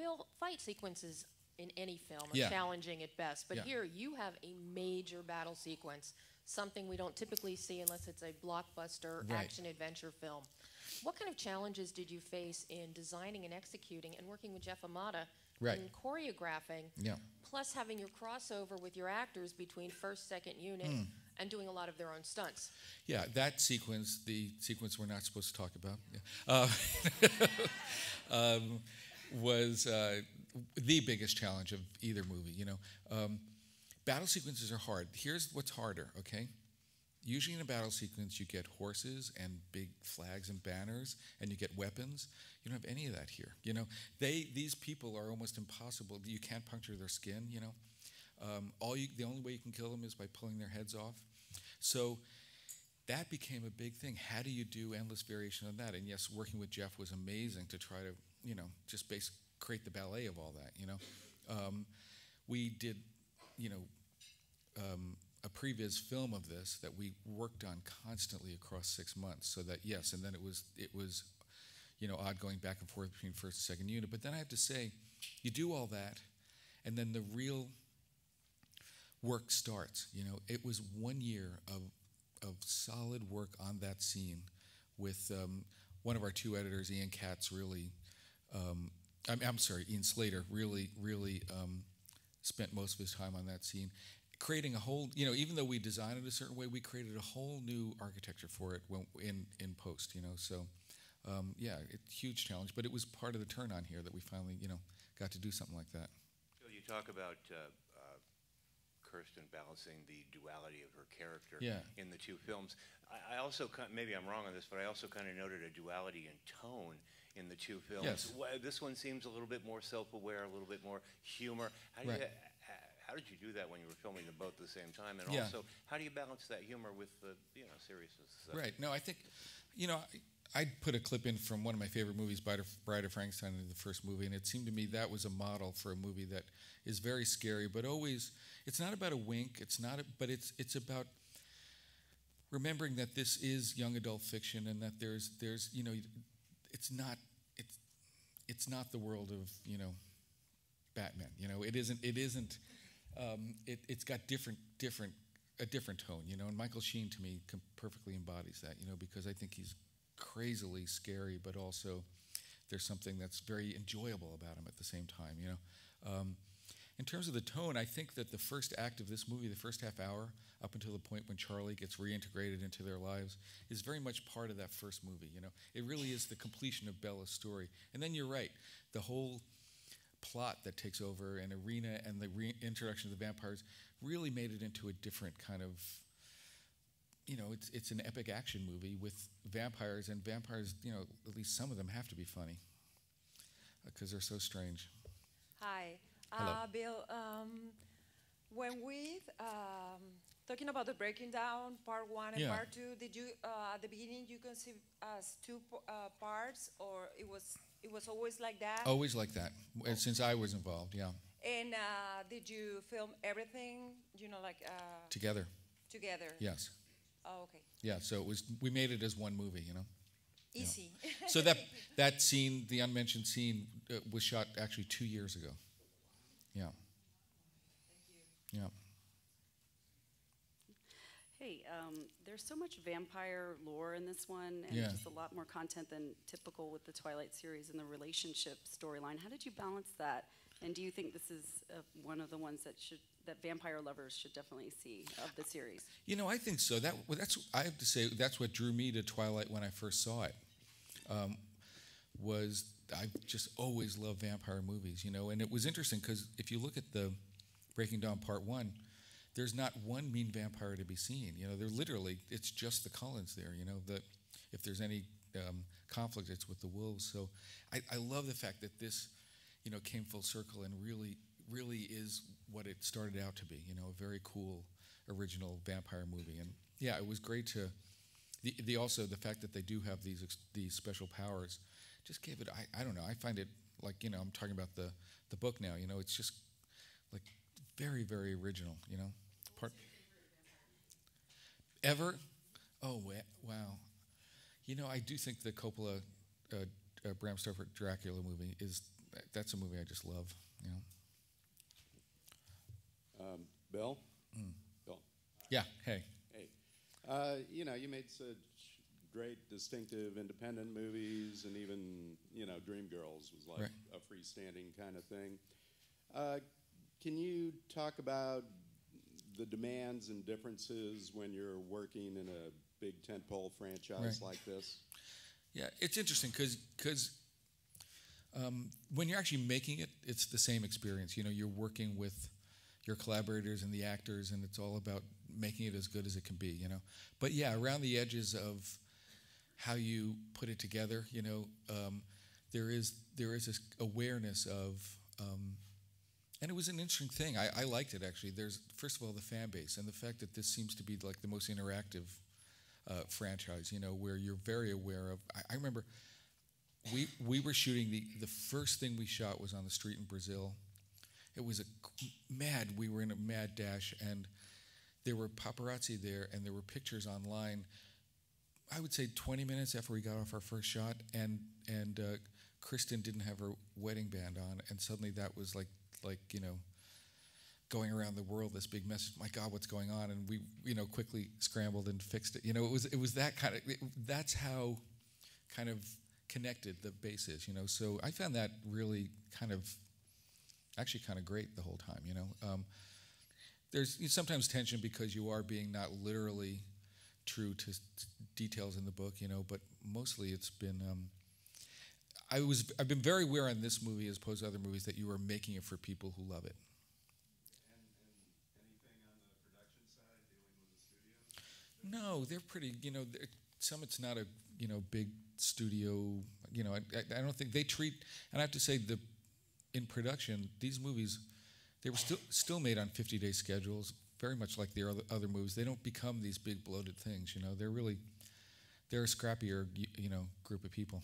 Bill, fight sequences in any film are Yeah. challenging at best, but Yeah. here you have a major battle sequence, something we don't typically see unless it's a blockbuster Right. action-adventure film. What kind of challenges did you face in designing and executing and working with Jeff Amata Right. in choreographing, Yeah. plus having your crossover with your actors between first, second unit and doing a lot of their own stunts? Yeah, that sequence, the sequence we're not supposed to talk about, was the biggest challenge of either movie. Battle sequences are hard. Here's what's harder, okay? Usually in a battle sequence, you get horses and big flags and banners, and you get weapons. You don't have any of that here. These people are almost impossible. You can't puncture their skin. The only way you can kill them is by pulling their heads off. So that became a big thing. How do you do endless variation on that? And yes, working with Jeff was amazing to try to, just create the ballet of all that. We did, a previous film of this that we worked on constantly across 6 months. So that yes, and then it was odd going back and forth between first and second unit. But then I have to say, you do all that, and then the real work starts. It was 1 year of solid work on that scene with one of our two editors, Ian Katz, really, Ian Slater, really spent most of his time on that scene, creating a whole, even though we designed it a certain way, we created a whole new architecture for it in post, So, it's a huge challenge, but it was part of the turn on here that we finally, got to do something like that. So you talk about Kirsten balancing the duality of her character in the two films. I also, maybe I'm wrong on this, but I also kind of noted a duality in tone in the two films. Yes. This one seems a little bit more self-aware, a little bit more humor. How did you do that when you were filming them both at the same time? And also, how do you balance that humor with the seriousness? Right. No, I think, I'd put a clip in from one of my favorite movies, Bride of Frankenstein, in the first movie, and it seemed to me that was a model for a movie that is very scary, but always, it's not about a wink, but it's about remembering that this is young adult fiction, and that there's it's not the world of Batman. It's got a different tone. And Michael Sheen to me perfectly embodies that. Because I think he's crazily scary, but also there's something that's very enjoyable about him at the same time. In terms of the tone, I think that the first act of this movie, the first half hour, up until the point when Charlie gets reintegrated into their lives, is very much part of that first movie. It really is the completion of Bella's story. And then you're right, the whole plot that takes over and Arena and the reintroduction of the vampires really made it into a different kind of, it's an epic action movie with vampires, and vampires, at least some of them have to be funny because they're so strange. Hi. Hello. Bill, when we talking about the breaking down, part one and part two, did you at the beginning you conceive as two parts, or it was always like that? Always like that, since I was involved, yeah. And did you film everything, Together. Together? Yes. Oh, okay. Yeah, so we made it as one movie, Easy. Yeah. So that scene, the unmentioned scene, was shot actually 2 years ago. Yeah. Thank you. Yeah. Hey, there's so much vampire lore in this one, and just a lot more content than typical with the Twilight series and the relationship storyline. How did you balance that? And do you think this is one of the ones that vampire lovers should definitely see of the series? I think so. I have to say that's what drew me to Twilight when I first saw it. Was I've just always loved vampire movies, and it was interesting because if you look at the Breaking Dawn Part 1, there's not one mean vampire to be seen. They're literally, it's just the Cullens there, that if there's any conflict, it's with the wolves. So I love the fact that this, came full circle and really is what it started out to be, a very cool original vampire movie. And yeah, it was great to, also the fact that they do have these special powers just gave it, I don't know, I find it like, I'm talking about the book now, it's just like very, very original, Ever? Oh, wow. I do think the Coppola, Bram Stoker Dracula movie is that's a movie I just love. You know. Bill? Mm. Bill? Yeah. Hey. Hey. You know, you made such great, distinctive, independent movies, and even, you know, Dreamgirls was like a freestanding kind of thing. Can you talk about the demands and differences when you're working in a big tentpole franchise like this? Yeah, it's interesting because when you're actually making it, it's the same experience. You know, you're working with your collaborators and the actors, and it's all about making it as good as it can be, you know. But yeah, around the edges of how you put it together, you know, there is this awareness of, and it was an interesting thing. I liked it, actually. There's, first of all, the fan base, and the fact that this seems to be like the most interactive franchise, you know, where you're very aware of. I remember we were shooting, the first thing we shot was on the street in Brazil. It was we were in a mad dash, and there were paparazzi there, and there were pictures online. I would say 20 minutes after we got off our first shot, and Kristen didn't have her wedding band on, and suddenly that was like you know, going around the world, this big message. My God, what's going on? And we, you know, quickly scrambled and fixed it. You know, it was that kind of. That's how kind of connected the base is. You know, so I found that really actually kind of great the whole time. You know, there's sometimes tension because you are being not literally true to details in the book. You know, but mostly it's been. I've been very aware on this movie as opposed to other movies that you are making it for people who love it. And anything on the production side, dealing with the studio? No, they're pretty. You know, some it's not a big studio. You know, I don't think they treat. And I have to say, in production, these movies, they were still made on 50-day schedules, very much like the other movies. They don't become these big bloated things. You know, they're a scrappier group of people.